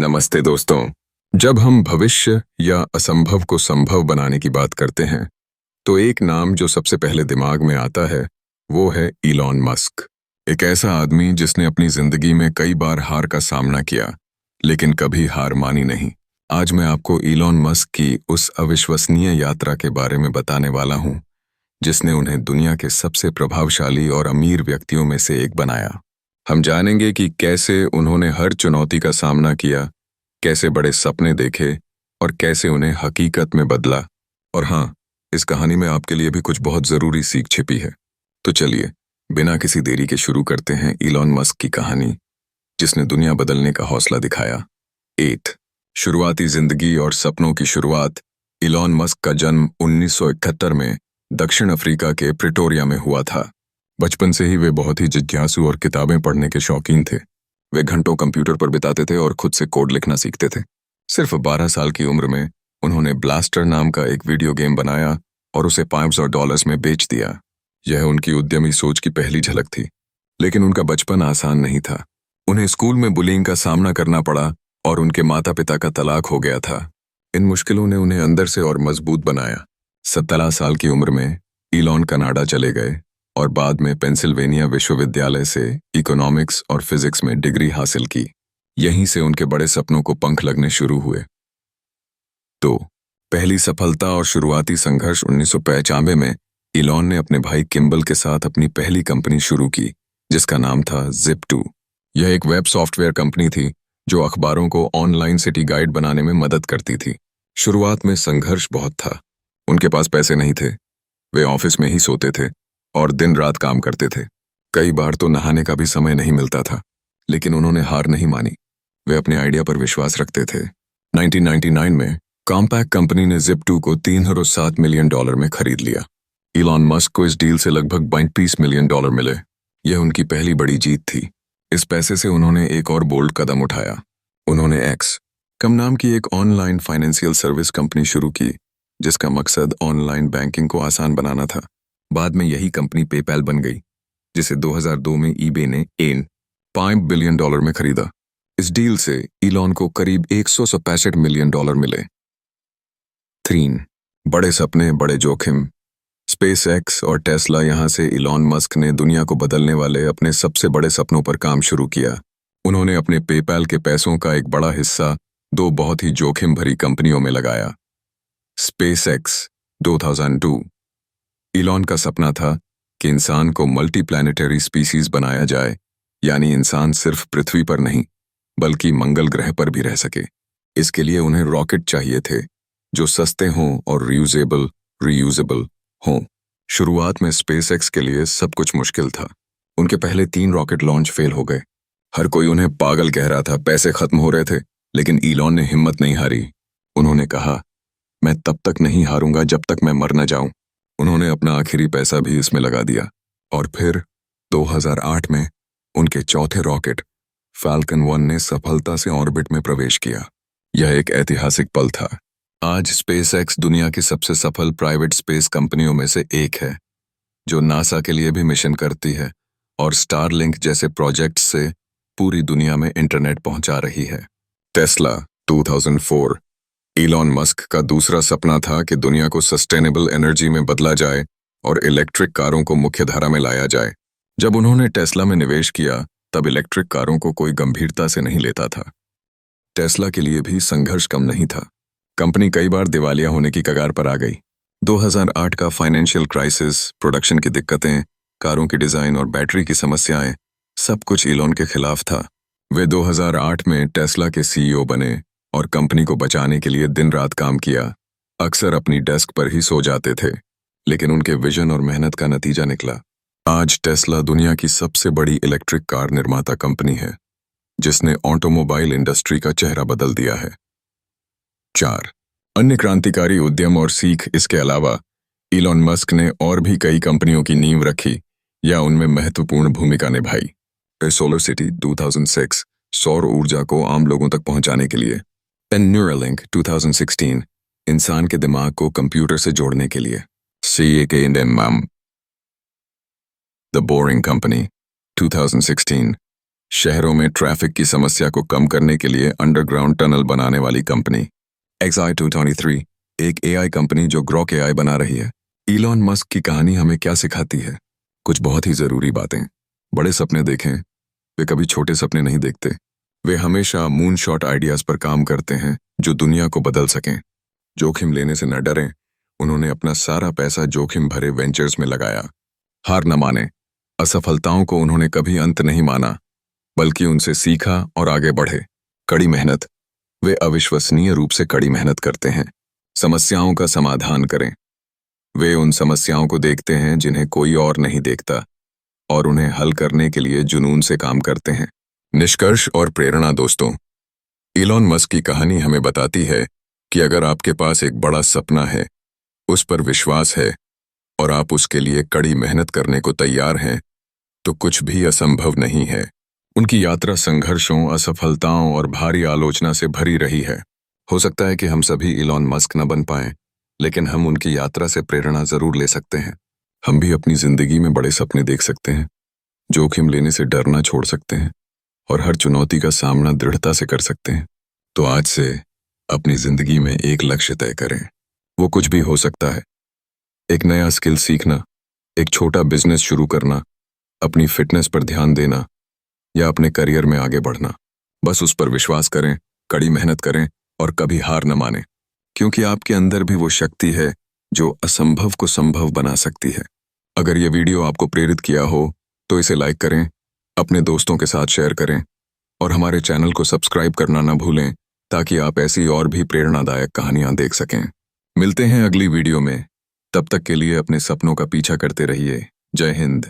नमस्ते दोस्तों। जब हम भविष्य या असंभव को संभव बनाने की बात करते हैं तो एक नाम जो सबसे पहले दिमाग में आता है वो है इलॉन मस्क। एक ऐसा आदमी जिसने अपनी जिंदगी में कई बार हार का सामना किया लेकिन कभी हार मानी नहीं। आज मैं आपको इलॉन मस्क की उस अविश्वसनीय यात्रा के बारे में बताने वाला हूं जिसने उन्हें दुनिया के सबसे प्रभावशाली और अमीर व्यक्तियों में से एक बनाया। हम जानेंगे कि कैसे उन्होंने हर चुनौती का सामना किया, कैसे बड़े सपने देखे और कैसे उन्हें हकीकत में बदला। और हाँ, इस कहानी में आपके लिए भी कुछ बहुत ज़रूरी सीख छिपी है। तो चलिए बिना किसी देरी के शुरू करते हैं इलॉन मस्क की कहानी जिसने दुनिया बदलने का हौसला दिखाया। 8 शुरुआती जिंदगी और सपनों की शुरुआत। इलॉन मस्क का जन्म 1971 में दक्षिण अफ्रीका के प्रिटोरिया में हुआ था। बचपन से ही वे बहुत ही जिज्ञासु और किताबें पढ़ने के शौकीन थे। वे घंटों कंप्यूटर पर बिताते थे और खुद से कोड लिखना सीखते थे। सिर्फ 12 साल की उम्र में उन्होंने ब्लास्टर नाम का एक वीडियो गेम बनाया और उसे $500 में बेच दिया। यह उनकी उद्यमी सोच की पहली झलक थी। लेकिन उनका बचपन आसान नहीं था। उन्हें स्कूल में बुलिंग का सामना करना पड़ा और उनके माता पिता का तलाक हो गया था। इन मुश्किलों ने उन्हें अंदर से और मजबूत बनाया। 17 साल की उम्र में इलॉन कनाडा चले गए और बाद में पेंसिल्वेनिया विश्वविद्यालय से इकोनॉमिक्स और फिजिक्स में डिग्री हासिल की। यहीं से उनके बड़े सपनों को पंख लगने शुरू हुए। तो पहली सफलता और शुरुआती संघर्ष 1995 में इलॉन ने अपने भाई किम्बल के साथ अपनी पहली कंपनी शुरू की जिसका नाम था Zip2। यह एक वेब सॉफ्टवेयर कंपनी थी जो अखबारों को ऑनलाइन सिटी गाइड बनाने में मदद करती थी। शुरुआत में संघर्ष बहुत था। उनके पास पैसे नहीं थे, वे ऑफिस में ही सोते थे और दिन रात काम करते थे। कई बार तो नहाने का भी समय नहीं मिलता था, लेकिन उन्होंने हार नहीं मानी। वे अपने आइडिया पर विश्वास रखते थे। 1999 में कॉम्पैक्ट कंपनी ने Zip2 को $307 मिलियन में खरीद लिया। इलॉन मस्क को इस डील से लगभग $32 मिलियन मिले। यह उनकी पहली बड़ी जीत थी। इस पैसे से उन्होंने एक और बोल्ड कदम उठाया। उन्होंने एक्स नाम की एक ऑनलाइन फाइनेंशियल सर्विस कंपनी शुरू की जिसका मकसद ऑनलाइन बैंकिंग को आसान बनाना था। बाद में यही कंपनी पेपैल बन गई जिसे 2002 में ईबे ने $5 बिलियन में खरीदा। इस डील से इलॉन को करीब $165 मिलियन मिले। 3 बड़े सपने बड़े जोखिम। स्पेसएक्स और टेस्ला। यहाँ से इलॉन मस्क ने दुनिया को बदलने वाले अपने सबसे बड़े सपनों पर काम शुरू किया। उन्होंने अपने पेपैल के पैसों का एक बड़ा हिस्सा 2 बहुत ही जोखिम भरी कंपनियों में लगाया। स्पेसएक्स 2002। इलॉन का सपना था कि इंसान को मल्टी प्लैनेटरी स्पीसीज बनाया जाए, यानी इंसान सिर्फ पृथ्वी पर नहीं बल्कि मंगल ग्रह पर भी रह सके। इसके लिए उन्हें रॉकेट चाहिए थे जो सस्ते हों और रीयूजेबल हों। शुरुआत में स्पेसएक्स के लिए सब कुछ मुश्किल था। उनके पहले 3 रॉकेट लॉन्च फेल हो गए। हर कोई उन्हें पागल कह रहा था, पैसे खत्म हो रहे थे, लेकिन इलॉन ने हिम्मत नहीं हारी। उन्होंने कहा, मैं तब तक नहीं हारूंगा जब तक मैं मर न जाऊं। उन्होंने अपना आखिरी पैसा भी इसमें लगा दिया। और फिर 2008 में उनके चौथे रॉकेट फैल्कन 1 ने सफलता से ऑर्बिट में प्रवेश किया। यह एक ऐतिहासिक पल था। आज स्पेसएक्स दुनिया की सबसे सफल प्राइवेट स्पेस कंपनियों में से एक है जो नासा के लिए भी मिशन करती है और स्टारलिंक जैसे प्रोजेक्ट से पूरी दुनिया में इंटरनेट पहुंचा रही है। टेस्ला 2004। इलॉन मस्क का दूसरा सपना था कि दुनिया को सस्टेनेबल एनर्जी में बदला जाए और इलेक्ट्रिक कारों को मुख्यधारा में लाया जाए। जब उन्होंने टेस्ला में निवेश किया तब इलेक्ट्रिक कारों को कोई गंभीरता से नहीं लेता था। टेस्ला के लिए भी संघर्ष कम नहीं था। कंपनी कई बार दिवालिया होने की कगार पर आ गई। 2008 का फाइनेंशियल क्राइसिस, प्रोडक्शन की दिक्कतें, कारों की डिजाइन और बैटरी की समस्याएं, सब कुछ इलॉन के खिलाफ था। वे 2008 में टेस्ला के सीईओ बने और कंपनी को बचाने के लिए दिन रात काम किया। अक्सर अपनी डेस्क पर ही सो जाते थे, लेकिन उनके विजन और मेहनत का नतीजा निकला। आज टेस्ला दुनिया की सबसे बड़ी इलेक्ट्रिक कार निर्माता कंपनी है जिसने ऑटोमोबाइल इंडस्ट्री का चेहरा बदल दिया है। 4 अन्य क्रांतिकारी उद्यम और सीख। इसके अलावा इलॉन मस्क ने और भी कई कंपनियों की नींव रखी या उनमें महत्वपूर्ण भूमिका निभाई। सोलर सिटी 2006 सौर ऊर्जा को आम लोगों तक पहुंचाने के लिए। न्यूरालिंक 2016 इंसान के दिमाग को कंप्यूटर से जोड़ने के लिए। द बोरिंग कंपनी 2016 शहरों में ट्रैफिक की समस्या को कम करने के लिए अंडरग्राउंड टनल बनाने वाली कंपनी XI223 एक AI कंपनी जो ग्रॉक AI बना रही है। इलॉन मस्क की कहानी हमें क्या सिखाती है? कुछ बहुत ही जरूरी बातें। बड़े सपने देखें, वे कभी छोटे सपने नहीं देखते। वे हमेशा मून शॉट आइडियाज पर काम करते हैं जो दुनिया को बदल सकें। जोखिम लेने से न डरें। उन्होंने अपना सारा पैसा जोखिम भरे वेंचर्स में लगाया। हार न माने। असफलताओं को उन्होंने कभी अंत नहीं माना, बल्कि उनसे सीखा और आगे बढ़े। कड़ी मेहनत। वे अविश्वसनीय रूप से कड़ी मेहनत करते हैं। समस्याओं का समाधान करें। वे उन समस्याओं को देखते हैं जिन्हें कोई और नहीं देखता, और उन्हें हल करने के लिए जुनून से काम करते हैं। निष्कर्ष और प्रेरणा दोस्तों, इलॉन मस्क की कहानी हमें बताती है कि अगर आपके पास एक बड़ा सपना है, उस पर विश्वास है और आप उसके लिए कड़ी मेहनत करने को तैयार हैं, तो कुछ भी असंभव नहीं है। उनकी यात्रा संघर्षों, असफलताओं और भारी आलोचना से भरी रही है। हो सकता है कि हम सभी इलॉन मस्क न बन पाएं, लेकिन हम उनकी यात्रा से प्रेरणा जरूर ले सकते हैं। हम भी अपनी जिंदगी में बड़े सपने देख सकते हैं, जोखिम लेने से डरना छोड़ सकते हैं और हर चुनौती का सामना दृढ़ता से कर सकते हैं। तो आज से अपनी जिंदगी में एक लक्ष्य तय करें। वो कुछ भी हो सकता है। एक नया स्किल सीखना, एक छोटा बिजनेस शुरू करना, अपनी फिटनेस पर ध्यान देना या अपने करियर में आगे बढ़ना। बस उस पर विश्वास करें, कड़ी मेहनत करें और कभी हार न मानें, क्योंकि आपके अंदर भी वो शक्ति है जो असंभव को संभव बना सकती है। अगर ये वीडियो आपको प्रेरित किया हो तो इसे लाइक करें, अपने दोस्तों के साथ शेयर करें और हमारे चैनल को सब्सक्राइब करना न भूलें, ताकि आप ऐसी और भी प्रेरणादायक कहानियां देख सकें। मिलते हैं अगली वीडियो में। तब तक के लिए अपने सपनों का पीछा करते रहिए। जय हिंद।